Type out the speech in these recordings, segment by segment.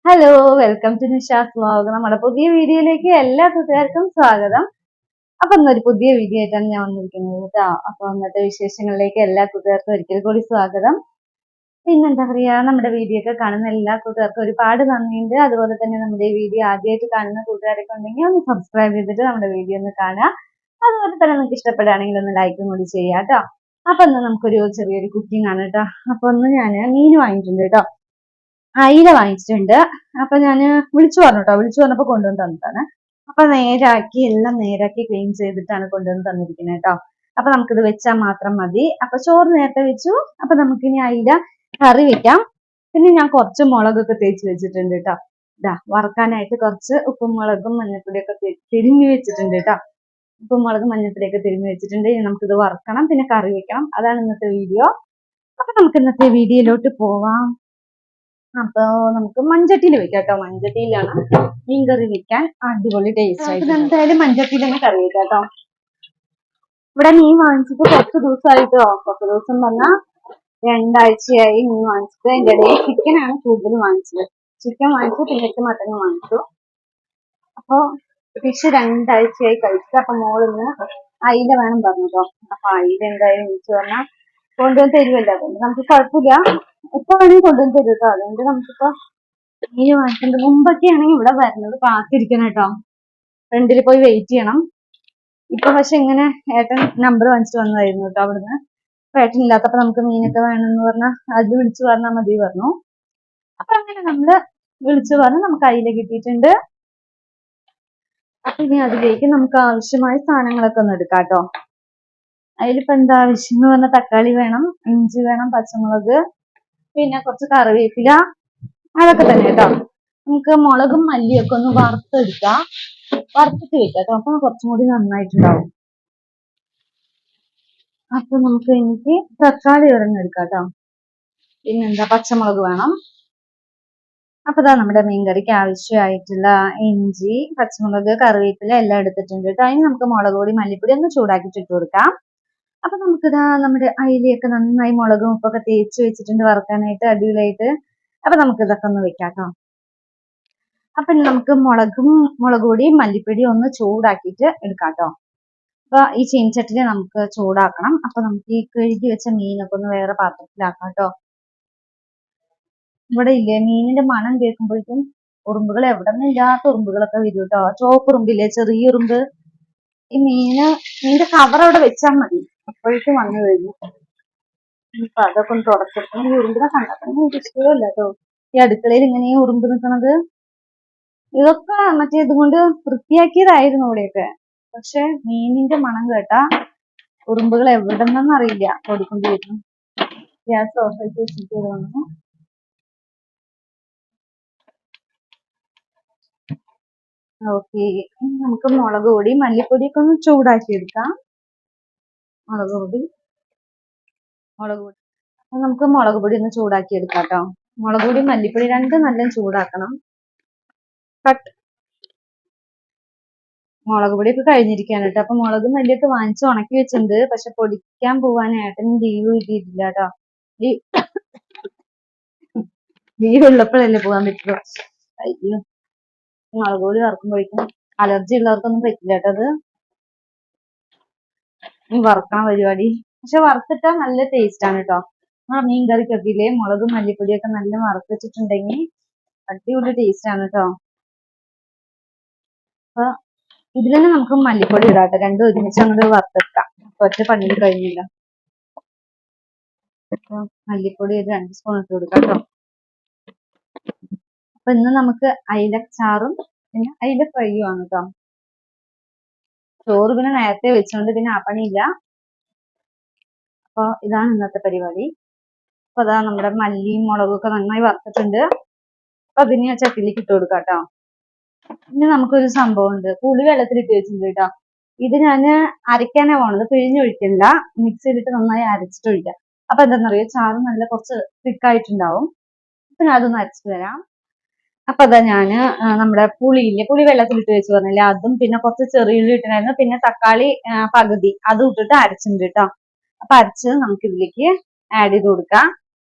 Hello, welcome to Nisha's vlog. നമ്മുടെ പുതിയ വീഡിയോയിലേക്ക് എല്ലാ കൂട്ടുകാർക്കും സ്വാഗതം. അപ്പൊ ഇന്നൊരു പുതിയ വീഡിയോ ആയിട്ടാണ് ഞാൻ വന്നിരിക്കുന്നത് കേട്ടോ. അപ്പൊ ഇന്നത്തെ വിശേഷങ്ങളിലേക്ക് എല്ലാ കൂട്ടുകാർക്കും ഒരിക്കൽ കൂടി സ്വാഗതം. പിന്നെന്താ പറയാ, നമ്മുടെ വീഡിയോ ഒക്കെ കാണുന്ന എല്ലാ കൂട്ടുകാർക്കും ഒരുപാട് നന്ദിയുണ്ട്. അതുപോലെ തന്നെ നമ്മുടെ ഈ വീഡിയോ ആദ്യമായിട്ട് കാണുന്ന കൂട്ടുകാരൊക്കെ ഉണ്ടെങ്കിൽ ഒന്ന് സബ്സ്ക്രൈബ് ചെയ്തിട്ട് നമ്മുടെ വീഡിയോ ഒന്ന് കാണുക. അതുപോലെ തന്നെ നിങ്ങൾക്ക് ഇഷ്ടപ്പെടുകയാണെങ്കിൽ ഒന്ന് ലൈക്കും കൂടി ചെയ്യാം കേട്ടോ. അപ്പൊ ഇന്ന് നമുക്കൊരു ചെറിയൊരു കുക്കിംഗ് ആണ് കേട്ടോ. അപ്പൊ ഒന്ന് ഞാൻ മീൻ വാങ്ങിയിട്ടുണ്ട് കേട്ടോ. അയില വാങ്ങിച്ചിട്ടുണ്ട്. അപ്പൊ ഞാൻ വിളിച്ചു പറഞ്ഞു കേട്ടോ. വിളിച്ചു പറഞ്ഞപ്പോ കൊണ്ടുവന്ന് തന്നതാണ്. അപ്പൊ എല്ലാം നേരാക്കി ക്ലീൻ ചെയ്തിട്ടാണ് കൊണ്ടുവന്ന് തന്നിരിക്കുന്നത് കേട്ടോ. അപ്പൊ നമുക്കിത് വെച്ചാൽ മാത്രം മതി. അപ്പൊ ചോറ് നേരത്തെ വെച്ചു. അപ്പൊ നമുക്കിനി അയില കറി വെക്കാം. പിന്നെ ഞാൻ കുറച്ച് മുളകൊക്കെ തേച്ച് വെച്ചിട്ടുണ്ട് കേട്ടോ. ഇതാ വറക്കാനായിട്ട് കുറച്ച് ഉപ്പും മുളകും മഞ്ഞൾപ്പൊടിയൊക്കെ തിരുമ്മി വെച്ചിട്ടുണ്ട് കേട്ടോ. ഉപ്പും മുളകും മഞ്ഞൾപ്പൊടിയൊക്കെ തിരുമ്മി വെച്ചിട്ടുണ്ട്. ഇനി നമുക്കിത് വറക്കണം, പിന്നെ കറി വെക്കണം. അതാണ് ഇന്നത്തെ വീഡിയോ. അപ്പൊ നമുക്ക് ഇന്നത്തെ വീഡിയോയിലോട്ട് പോവാം. അപ്പൊ നമുക്ക് മൺചട്ടിയിൽ വെക്കാം കേട്ടോ. മൺചട്ടിയിലാണ് മീൻ കറി വെക്കാൻ അടിപൊളി ടേസ്റ്റ് ആയിട്ട്. എന്തായാലും മൺചട്ടിയിൽ തന്നെ കറി വെക്കാം കേട്ടോ. ഇവിടെ മീൻ വാങ്ങിച്ചിട്ട് കുറച്ച് ദിവസമായിട്ടോ. കുറച്ച് ദിവസം പറഞ്ഞാൽ 2 ആഴ്ചയായി മീൻ വാങ്ങിച്ചിട്ട്. അതിന്റെ ഇടയിൽ ചിക്കനാണ് കൂടുതൽ വാങ്ങിച്ചത്. ചിക്കൻ വാങ്ങിച്ചു, പിന്നെ മട്ടനും വാങ്ങിച്ചു. അപ്പൊ ഫിഷ് 2 ആഴ്ചയായി കഴിച്ചിട്ട്. അപ്പൊ മോളിന്ന് അയില വേണം പറഞ്ഞു കേട്ടോ. അപ്പൊ അയില എന്തായാലും വിളിച്ചു പറഞ്ഞാൽ കൊണ്ടുവന്ന് തരുമല്ലോ. അതുകൊണ്ട് നമുക്ക് കുഴപ്പമില്ല, എപ്പോ വേണമെങ്കിൽ കൊണ്ടുവന്ന് തരും കേട്ടോ. അതുകൊണ്ട് നമുക്കിപ്പോ മീൻ വാങ്ങിക്കുന്നത് മുമ്പൊക്കെ ആണെങ്കിൽ ഇവിടെ വരുന്നത് കാത്തിരിക്കണം കേട്ടോ. ഫ്രണ്ടിൽ പോയി വെയിറ്റ് ചെയ്യണം. ഇപ്പൊ പക്ഷെ ഇങ്ങനെ ഏട്ടൻ നമ്പർ വാങ്ങിച്ചിട്ട് വന്നതായിരുന്നു കേട്ടോ അവിടുന്ന്. അപ്പൊ ഏട്ടൻ ഇല്ലാത്തപ്പോ നമുക്ക് മീനൊക്കെ വേണമെന്ന് പറഞ്ഞാൽ അതിൽ വിളിച്ചു പറഞ്ഞാൽ മതി പറഞ്ഞു. അപ്പൊ അങ്ങനെ നമ്മള് വിളിച്ചു പറഞ്ഞ് നമുക്ക് അയില കിട്ടിയിട്ടുണ്ട്. അപ്പൊ ഇനി അതിലേക്ക് നമുക്ക് ആവശ്യമായ സാധനങ്ങളൊക്കെ ഒന്ന് എടുക്കാം കേട്ടോ. അതിലിപ്പോ എന്താ ആവശ്യം എന്ന് പറഞ്ഞാൽ തക്കാളി വേണം, ഇഞ്ചി വേണം, പച്ചമുളക്, പിന്നെ കുറച്ച് കറിവേപ്പില, അതൊക്കെ തന്നെ കേട്ടോ. നമുക്ക് മുളകും മല്ലിയൊക്കെ ഒന്ന് വറുത്തെടുക്കാം. വറുത്തിട്ട് വെക്കാം കേട്ടോ. അപ്പൊ കുറച്ചും കൂടി നന്നായിട്ടുണ്ടാവും. അപ്പൊ നമുക്ക് എനിക്ക് തക്കാളി ഒരെണ്ണെടുക്കാം കേട്ടോ. പിന്നെന്താ പച്ചമുളക് വേണം. അപ്പൊ ഇതാ നമ്മുടെ മീൻകറിക്ക് ആവശ്യമായിട്ടുള്ള ഇഞ്ചി, പച്ചമുളക്, കറിവേപ്പില എല്ലാം എടുത്തിട്ടുണ്ട് കേട്ടോ. അതിന് നമുക്ക് മുളക് പൊടി മല്ലിപ്പൊടി ഒന്ന് ചൂടാക്കിയിട്ട് ഇട്ട് കൊടുക്കാം. അപ്പൊ നമുക്കിതാ നമ്മുടെ അയിലയൊക്കെ നന്നായി മുളകും ഉപ്പൊക്കെ തേച്ച് വെച്ചിട്ടുണ്ട് വറുക്കാനായിട്ട് അടിപൊളിയായിട്ട്. അപ്പൊ നമുക്ക് ഇതൊക്കെ ഒന്ന് വെക്കാം കേട്ടോ. അപ്പൊ നമുക്ക് മുളക് പൊടിയും മല്ലിപ്പൊടിയും ഒന്ന് ചൂടാക്കിയിട്ട് എടുക്കാം കേട്ടോ. അപ്പൊ ഈ ചീനച്ചട്ടില് നമുക്ക് ചൂടാക്കണം. അപ്പൊ നമുക്ക് ഈ കഴുകി വെച്ച മീനൊക്കെ ഒന്ന് വേറെ പാത്രത്തിലാക്കാം കേട്ടോ. ഇവിടെ ഇല്ലേ മീനിന്റെ മണം കേൾക്കുമ്പോഴേക്കും ഉറുമ്പുകൾ എവിടെ നിന്നില്ലാത്ത ഉറുമ്പുകളൊക്കെ വരും കേട്ടോ. ചോപ്പുറുമ്പില്ലേ, ചെറിയ ഉറുമ്പ്. ഈ മീന്റെ കവർ അവിടെ വെച്ചാൽ മതി, അപ്പോഴേക്കും വന്നു കഴിഞ്ഞു. ഇപ്പൊ അതൊക്കെ ഒന്ന് തുടച്ചെടുക്കണം. ഈ ഉറുമ്പിനെ കണ്ടപ്പോൾ എനിക്ക് ഇഷ്ടമല്ല കേട്ടോ. ഈ അടുക്കളയിൽ ഇങ്ങനെ ഉറുമ്പ് നിൽക്കുന്നത്. ഇതൊക്കെ മറ്റേ ഇതുകൊണ്ട് വൃത്തിയാക്കിയതായിരുന്നു ഇവിടെയൊക്കെ. പക്ഷെ മീനിന്റെ മണം കേട്ടാ ഉറുമ്പുകൾ എവിടെ നിന്നൊന്നും അറിയില്ല ഓടിക്കൊണ്ട് വരുന്നു. ഗ്യാസ് ഓഫ് ആക്കി വെച്ചിട്ട് വന്നു. ഓക്കെ, നമുക്ക് മുളക് പൊടി മല്ലിപ്പൊടിയൊക്കെ ഒന്ന് ചൂടാക്കി എടുക്കാം. മുളക് പൊടി നമുക്ക് മുളക് പൊടി ഒന്ന് ചൂടാക്കി എടുക്കാം കേട്ടോ. മുളക് പൊടി മല്ലിപ്പൊടി രണ്ടും നല്ല ചൂടാക്കണം. മുളക് പൊടിയൊക്കെ കഴിഞ്ഞിരിക്കാണ് കേട്ടോ. അപ്പൊ മുളകും മല്ലിയൊക്കെ വാങ്ങിച്ച് ഉണക്കി വെച്ചിട്ടുണ്ട്. പക്ഷെ പൊടിക്കാൻ പോവാനായിട്ട് ലീവ് കിട്ടിയിട്ടില്ല കേട്ടോ. ലീവ് ഉള്ളപ്പോഴല്ലേ പോകാൻ പറ്റുള്ളൂ. അയ്യോ, മുളക് പൊടി വറുക്കുമ്പോഴേക്കും അലർജി ഉള്ളവർക്കൊന്നും പറ്റില്ല കേട്ടോ. അത് വറുക്കാൻ പരിപാടി. പക്ഷെ വറുത്തിട്ടാ നല്ല ടേസ്റ്റ് ആണ് കേട്ടോ. ആ മീൻ കറിക്കൊക്കെ ഇല്ലേ മുളകും മല്ലിപ്പൊടിയൊക്കെ നല്ല വറുത്തിട്ടുണ്ടെങ്കിൽ അടിപൊളി ടേസ്റ്റ് ആണ് കേട്ടോ. അപ്പൊ ഇതിൽ തന്നെ നമുക്ക് മല്ലിപ്പൊടി ഇടാം കേട്ടോ. രണ്ടും ഒരുമിച്ച് അങ്ങോട്ട് വറുത്തെടുക്കാം. ഒറ്റ പണിയിൽ കഴിഞ്ഞില്ല. മല്ലിപ്പൊടി ഒരു 2 സ്പൂൺ ഇട്ട് കൊടുക്കാം കേട്ടോ. അപ്പൊ ഇന്ന് നമുക്ക് അയിലച്ചാറും പിന്നെ അയില ഫ്രൈയും ആണ് കേട്ടോ. ചോറ് പിന്നെ നേരത്തെ വെച്ചോണ്ട് പിന്നെ ആ പണിയില്ല. അപ്പൊ ഇതാണ് ഇന്നത്തെ പരിപാടി. അപ്പൊ അതാ നമ്മുടെ മല്ലിയും മുളകും ഒക്കെ നന്നായി വറുത്തിട്ടുണ്ട്. അപ്പൊ അതിന് ചട്ടിയിലേക്ക് ഇട്ട് കൊടുക്കാം കേട്ടോ. പിന്നെ നമുക്കൊരു സംഭവം ഉണ്ട്, പുളി വെള്ളത്തിലിട്ട് വെച്ചിട്ടുണ്ട് കേട്ടോ. ഇത് ഞാൻ അരയ്ക്കാനാ പോണത്, പിഴിഞ്ഞൊഴിക്കണ്ട, മിക്സിയിലിട്ട് നന്നായി അരച്ചിട്ട് ഒഴിക്കാം. അപ്പൊ എന്താണെന്നറിയോ, ചാറ് നല്ല കുറച്ച് തിക്കായിട്ടുണ്ടാവും. അപ്പൊ ഞാൻ അതൊന്ന് അരച്ചിട്ട് വരാം. അപ്പൊ അതാ ഞാന് നമ്മുടെ പുളി വെള്ളത്തിലിട്ട് വെച്ച് പറഞ്ഞില്ലേ, അതും പിന്നെ കുറച്ച് ചെറിയുള്ളി ഇട്ടിട്ടുണ്ടായിരുന്നു, പിന്നെ തക്കാളി പകുതി അതും ഇട്ടിട്ട് അരച്ചിട്ടുണ്ട് കേട്ടോ. അപ്പൊ അരച്ച് നമുക്ക് ഇതിലേക്ക് ആഡ് ചെയ്ത് കൊടുക്കാം.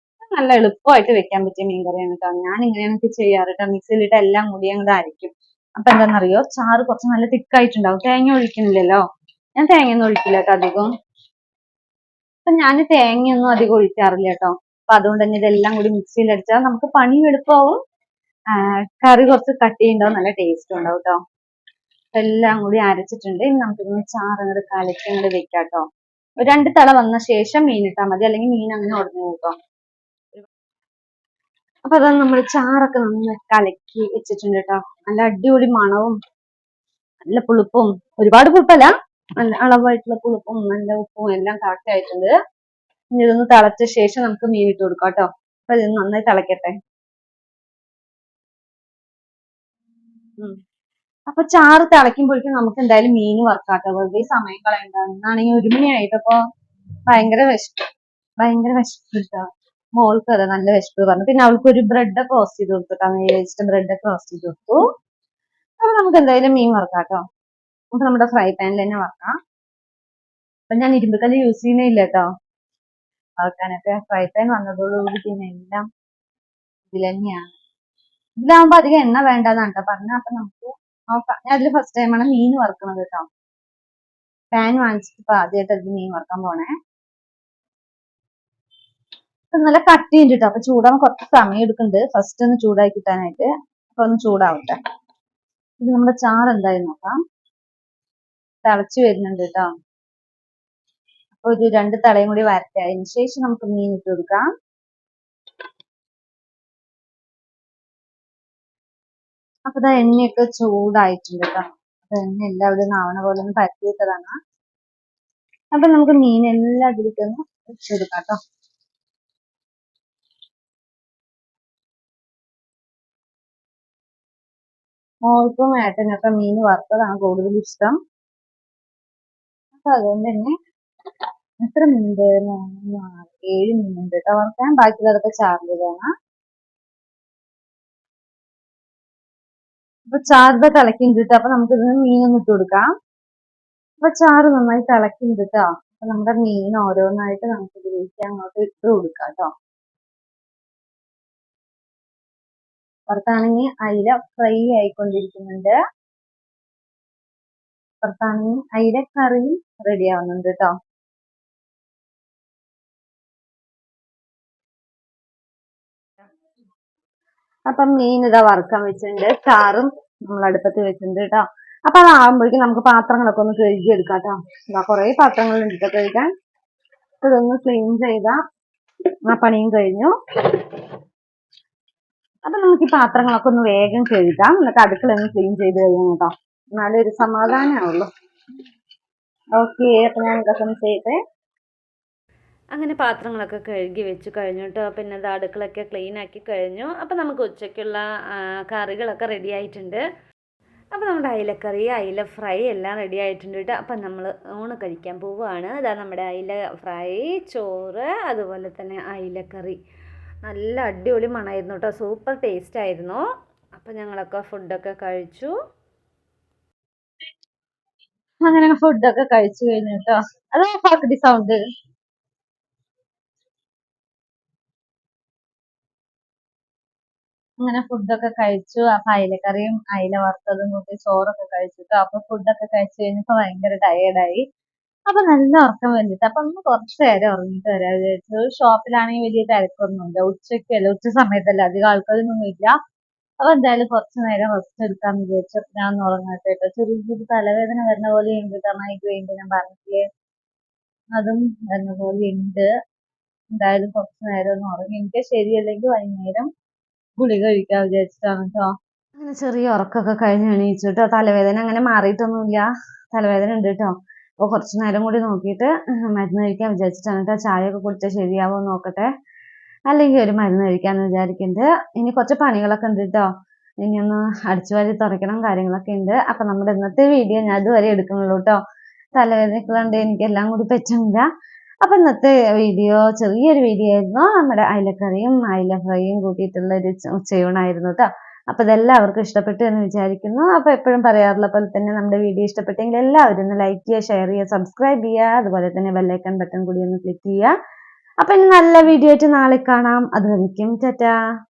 നല്ല എളുപ്പമായിട്ട് വെക്കാൻ പറ്റിയ മീൻകറിയാണ് കേട്ടോ. ഞാൻ ഇങ്ങനെയാണ് ചെയ്യാറ് കേട്ടോ. മിക്സിയിലിട്ട് എല്ലാം കൂടി അങ്ങോട്ട് അരയ്ക്കും. അപ്പൊ എന്താണെന്നറിയോ, ചാറ് കുറച്ച് നല്ല തിക്കായിട്ടുണ്ടാവും. തേങ്ങ ഒഴിക്കുന്നില്ലല്ലോ, ഞാൻ തേങ്ങയൊന്നും ഒഴിക്കില്ല കേട്ടോ അധികം. അപ്പൊ ഞാൻ തേങ്ങയൊന്നും അധികം ഒഴിക്കാറില്ല കേട്ടോ. അപ്പൊ അതുകൊണ്ട് തന്നെ ഇതെല്ലാം കൂടി മിക്സിയിൽ അടിച്ചാൽ നമുക്ക് പണി എളുപ്പമാവും. കറി കുറച്ച് കട്ടിയുണ്ടാവും, നല്ല ടേസ്റ്റ് ഉണ്ടാവും കേട്ടോ. എല്ലാം കൂടി അരച്ചിട്ടുണ്ട്. ഇനി നമുക്കിതൊന്ന് ചാറ് അങ്ങോട്ട് കലക്കി അങ്ങോട്ട് വെക്കാം കേട്ടോ. ഒരു 2 തള വന്ന ശേഷം മീൻ ഇട്ടാൽ മതി, അല്ലെങ്കിൽ മീൻ അങ്ങനെ ഉടഞ്ഞു കേട്ടോ. അപ്പൊ അതാണ് നമ്മൾ ചാറൊക്കെ നന്നായി കലക്കി വെച്ചിട്ടുണ്ട് കേട്ടോ. നല്ല അടിപൊളി മണവും നല്ല പുളിപ്പും, ഒരുപാട് പുളിപ്പല്ല, നല്ല അളവായിട്ടുള്ള പുളിപ്പും നല്ല ഉപ്പും എല്ലാം കറക്റ്റ് ആയിട്ടുണ്ട്. ഇനി ഇതൊന്ന് തിളച്ച ശേഷം നമുക്ക് മീൻ ഇട്ട് കൊടുക്കാം കേട്ടോ. അപ്പൊ ഇത് നന്നായി തിളക്കട്ടെ. അപ്പൊ ചാറ് തിളയ്ക്കുമ്പോഴേക്കും നമുക്ക് എന്തായാലും മീൻ വറുക്കാട്ടോ. വെറുതെ സമയം കളയണ്ട. എന്നാണെങ്കിൽ 1 മണിയായിട്ടപ്പോ ഭയങ്കര വിശപ്പ് കിട്ടാ. മോൾക്ക് അതെ നല്ല വിശപ്പ് പറഞ്ഞു. പിന്നെ അവൾക്ക് ഒരു ബ്രെഡ് ഒക്കെ റോസ്റ്റ് ചെയ്ത് കൊടുത്തിട്ടാ, നെയ്യിച്ചിട്ട് ബ്രെഡ് ഒക്കെ റോസ്റ്റ് ചെയ്ത് കൊടുത്തു. അപ്പൊ നമുക്ക് എന്തായാലും മീൻ വറുക്കാട്ടോ. നമുക്ക് നമ്മുടെ ഫ്രൈ പാനിൽ തന്നെ വറക്കാം. അപ്പൊ ഞാൻ ഇരുമ്പുകല്ല് യൂസ് ചെയ്യുന്നില്ല കേട്ടോ വറക്കാനൊക്കെ. ഫ്രൈ പാൻ വന്നതോടുകൂടി പിന്നെ എല്ലാം ഇതിൽ തന്നെയാണ്. ഇതിലാവുമ്പോ അധികം എണ്ണ വേണ്ടെന്നാണ് കേട്ടോ പറഞ്ഞ. അപ്പൊ നമുക്ക് നോക്കാം. ഞാൻ അതിൽ ഫസ്റ്റ് ടൈമാണ് മീൻ വറുക്കുന്നത് കേട്ടോ. പാൻ വാങ്ങിച്ചിട്ട് ഇപ്പൊ ആദ്യമായിട്ട് അതിൽ മീൻ വറുക്കാൻ പോണേ. നല്ല കട്ടിയുണ്ട് കേട്ടോ. അപ്പൊ ചൂടാൻ കുറച്ച് സമയം എടുക്കുന്നുണ്ട്, ഫസ്റ്റ് ഒന്ന് ചൂടാക്കി കിട്ടാനായിട്ട്. അപ്പൊ ഒന്ന് ചൂടാവട്ടെ. ഇത് നമ്മുടെ ചാറ് എന്തായി നോക്കാം. തിളച്ചു വരുന്നുണ്ട് കേട്ടോ. അപ്പൊ ഒരു 2 തളയും കൂടി വരട്ടെ. അതിന് ശേഷം നമുക്ക് മീൻ ഇട്ട് കൊടുക്കാം. അപ്പൊ ഇതാ എണ്ണയൊക്കെ ചൂടായിട്ടുണ്ട് കേട്ടോ. അപ്പൊ എണ്ണ എല്ലാവരും ആവണ പോലെ ഒന്ന് പരത്തിയിട്ടതാണ്. അപ്പൊ നമുക്ക് മീൻ എല്ലാം ഇതിലേക്കൊന്ന് ഇട്ടെടുക്കാം കേട്ടോ. മോൾക്കും ഏട്ടനൊക്കെ മീൻ വറുത്തതാണ് കൂടുതൽ ഇഷ്ടം. അപ്പൊ അതുകൊണ്ട് തന്നെ എത്ര മീനുണ്ട്? 3, 4, 7 മീനുണ്ട് കേട്ടോ വറുക്കാൻ. ബാക്കിയുള്ളതൊക്കെ ചാറിലാണ്. അപ്പൊ ചാറ് തിളക്കിണ്ട് കേട്ടോ. അപ്പൊ നമുക്ക് ഇതിന് മീനൊന്ന് ഇട്ട് കൊടുക്കാം. അപ്പൊ ചാറ് നന്നായി തിളക്കിണ്ട് കേട്ടോ. അപ്പൊ നമ്മുടെ മീൻ ഓരോന്നായിട്ട് നമുക്ക് ഇതിലേക്ക് അങ്ങോട്ട് ഇട്ട് കൊടുക്കാം കേട്ടോ. പുറത്താണെങ്കിൽ അയില ഫ്രൈ ആയിക്കൊണ്ടിരിക്കുന്നുണ്ട്. പുറത്താണെങ്കിൽ അയില കറിയും റെഡി ആവുന്നുണ്ട് കേട്ടോ. അപ്പം മീൻ ഇതാ വറുക്കാൻ വെച്ചിട്ടുണ്ട്. ചാറും നമ്മൾ അടുപ്പത്ത് വെച്ചിട്ടുണ്ട് കേട്ടോ. അപ്പൊ അതാകുമ്പോഴേക്കും നമുക്ക് പാത്രങ്ങളൊക്കെ ഒന്ന് കഴുകി എടുക്കാം കേട്ടോ. കുറെ പാത്രങ്ങളുണ്ട് കേട്ടോ കഴുകാൻ. ഇതൊന്ന് ക്ലീൻ ചെയ്താ ആ പണിയും കഴിഞ്ഞു. അപ്പൊ നമുക്ക് ഈ പാത്രങ്ങളൊക്കെ ഒന്ന് വേഗം കഴുകാം. എന്നിട്ട് അടുക്കള ഒന്ന് ക്ലീൻ ചെയ്ത് കഴിയാം കേട്ടോ. എന്നാലേ ഒരു സമാധാനമാവുള്ളൂ. ഓക്കെ, അപ്പൊ ഞാൻ ഇതൊക്കെ ഒന്ന് ചെയ്തേ. അങ്ങനെ പാത്രങ്ങളൊക്കെ കഴുകി വെച്ച് കഴിഞ്ഞു കേട്ടോ. പിന്നെ അത് അടുക്കളൊക്കെ ക്ലീൻ ആക്കി കഴിഞ്ഞു. അപ്പം നമുക്ക് ഉച്ചയ്ക്കുള്ള കറികളൊക്കെ റെഡി ആയിട്ടുണ്ട്. അപ്പോൾ നമ്മുടെ അയിലക്കറി, അയില ഫ്രൈ എല്ലാം റെഡി ആയിട്ടുണ്ട് കേട്ടോ. അപ്പം നമ്മൾ ഊണ് കഴിക്കാൻ പോവുകയാണ്. ഇതാ നമ്മുടെ അയില ഫ്രൈ, ചോറ്, അതുപോലെ തന്നെ അയിലക്കറി. നല്ല അടിപൊളി മണമായിരുന്നു കേട്ടോ. സൂപ്പർ ടേസ്റ്റ് ആയിരുന്നു. അപ്പം ഞങ്ങളൊക്കെ ഫുഡൊക്കെ കഴിച്ചു. അങ്ങനെ ഫുഡൊക്കെ കഴിച്ചു കഴിഞ്ഞു കേട്ടോ. അത് ഓഫാക്കടി സൗണ്ട്. അങ്ങനെ ഫുഡൊക്കെ കഴിച്ചു. അപ്പൊ അയിലക്കറിയും അയില വറുത്തതും കൂട്ടി ചോറൊക്കെ കഴിച്ചിട്ടോ. അപ്പൊ ഫുഡൊക്കെ കഴിച്ചു കഴിഞ്ഞപ്പോ ഭയങ്കര ടയേർഡായി. അപ്പൊ നല്ല ഉറക്കം വന്നിട്ട് അപ്പൊ ഒന്ന് കുറച്ചു നേരം ഉറങ്ങിട്ട് വരാൻ വിചാരിച്ചു. ഷോപ്പിലാണെങ്കിൽ വലിയ തിരക്കൊന്നുമില്ല. ഉച്ചയ്ക്കല്ല, ഉച്ച സമയത്തല്ല, അധികം ആൾക്കാരൊന്നും ഇല്ല. അപ്പൊ എന്തായാലും കുറച്ചു നേരം റെസ്റ്റ് എടുക്കാന്ന് വിചാരിച്ചു. ഞാൻ ഒന്ന് ഉറങ്ങട്ടെ കേട്ടോ. ചെറിയൊരു തലവേദന വരുന്ന പോലെ ഉണ്ട് കേട്ടോ. മൈഗ്രെയിൻ ഞാൻ പറഞ്ഞില്ലേ, അതും വരുന്ന പോലെ ഉണ്ട്. എന്തായാലും കുറച്ചു നേരം ഒന്ന് ഉറങ്ങി. എനിക്ക് ശരിയല്ലെങ്കിൽ വൈകുന്നേരം ഗുളിക കഴിക്കാൻ വിചാരിച്ചിട്ടാണ് കേട്ടോ. അങ്ങനെ ചെറിയ ഉറക്കമൊക്കെ കഴിഞ്ഞ് എണീച്ചു കേട്ടോ. തലവേദന അങ്ങനെ മാറിയിട്ടൊന്നുമില്ല, തലവേദന ഉണ്ട് കേട്ടോ. അപ്പോൾ കുറച്ച് നേരം കൂടി നോക്കിയിട്ട് മരുന്ന് കഴിക്കാൻ വിചാരിച്ചിട്ടാണ് കേട്ടോ. ചായയൊക്കെ കുടിച്ചാൽ ശരിയാവോ നോക്കട്ടെ, അല്ലെങ്കിൽ ഒരു മരുന്ന് കഴിക്കാന്ന് വിചാരിക്കുന്നുണ്ട്. ഇനി കുറച്ച് പണികളൊക്കെ ഉണ്ട് കേട്ടോ. ഇനി ഒന്ന് അടിച്ചു വാരി തുറയ്ക്കണം, കാര്യങ്ങളൊക്കെ ഉണ്ട്. അപ്പൊ നമ്മുടെ ഇന്നത്തെ വീഡിയോ ഞാൻ അതുവരെ എടുക്കുന്നുള്ളൂ കേട്ടോ. തലവേദനയൊക്കെ കൊണ്ട് എനിക്കെല്ലാം കൂടി പറ്റുന്നില്ല. അപ്പൊ ഇന്നത്തെ വീഡിയോ ചെറിയൊരു വീഡിയോ ആയിരുന്നു. നമ്മുടെ അയിലക്കറിയും അയില ഫ്രൈയും കൂട്ടിയിട്ടുള്ള ഒരു ഉച്ചയൂണായിരുന്നു കേട്ടോ. അപ്പൊ ഇതെല്ലാവർക്കും ഇഷ്ടപ്പെട്ടു എന്ന് വിചാരിക്കുന്നു. അപ്പൊ എപ്പോഴും പറയാറുള്ള പോലെ തന്നെ നമ്മുടെ വീഡിയോ ഇഷ്ടപ്പെട്ടെങ്കിൽ എല്ലാവരും ഒന്ന് ലൈക്ക് ചെയ്യുക, ഷെയർ ചെയ്യുക, സബ്സ്ക്രൈബ് ചെയ്യുക. അതുപോലെ തന്നെ ബെല്ലൈക്കൺ ബട്ടൺ കൂടി ഒന്ന് ക്ലിക്ക് ചെയ്യുക. അപ്പൊ ഇനി നല്ല വീഡിയോ ആയിട്ട് നാളെ കാണാം. അതുവരെയ്ക്കും ടാറ്റാ.